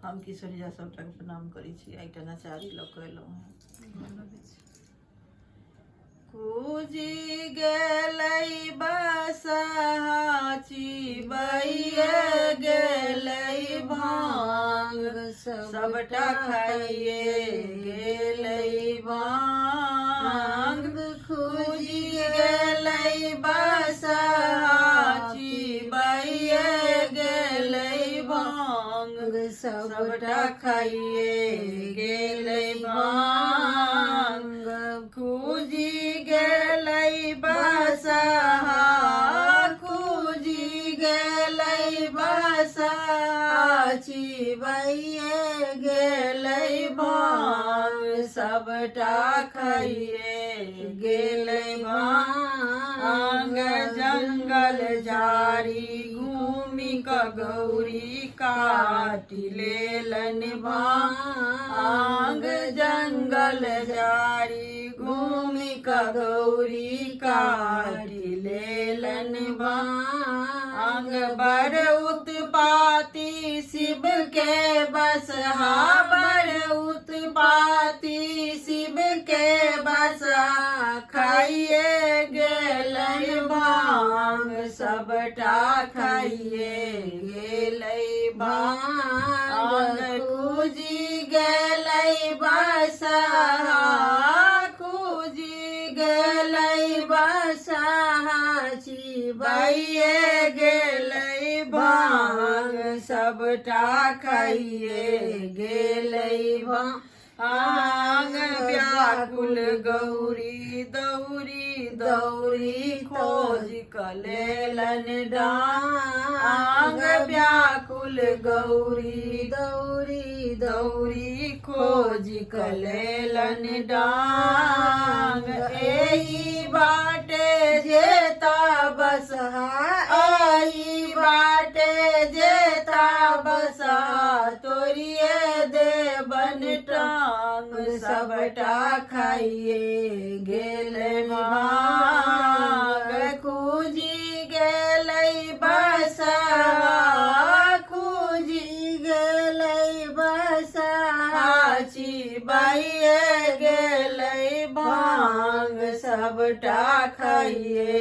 हम किशोरिया सबटा प्रणाम करै छी। एकटा नचारी लऽ कऽ एलहुँ हैं। कुजी गेलै बसहा चिबैये गेलै भांग, सबटा खाइए गेलै भांग। कुजी गेलै बसहा चिबैये गेलै भांग, सबटा खाइए गेलै भांग। कुजी गेलै बसहा, कुजी गेलै बसहा चिबैये गेलै भांग, सबटा खाइए गेलै भांग। जंगल झाड़ी घूमि कऽ गौरी काटि लेलन भांग, जंगल झाड़ी घूमि कऽ गौरी काटि लेलन भांग। बड़ उत्पाती शिव के बसहा, बड़ उत्पाती शिव के बसहा खाइए गेलै भांग, सबटा खाइए गेलै भांग। कुजी गेलै बसहा, कुजी गेलै बसहा चिबैये गेलै भांग, सबटा खाइए गेलै भांग। व्याकुल गौरी दौरी दौरी खोज कऽ लेलन डांग, व्याकुल गौरी दौरी दौरी खोज कऽ लेलन डांग। एही बाटे जेता बसहा, एही बाटे जेता बसहा तोरिए देबन टांग, सबटा खाइए गेलै भांग। कुजी गेलै बसहा, कुजी गेलै बसहा चिबैये गेलै भांग, सबटा खाइए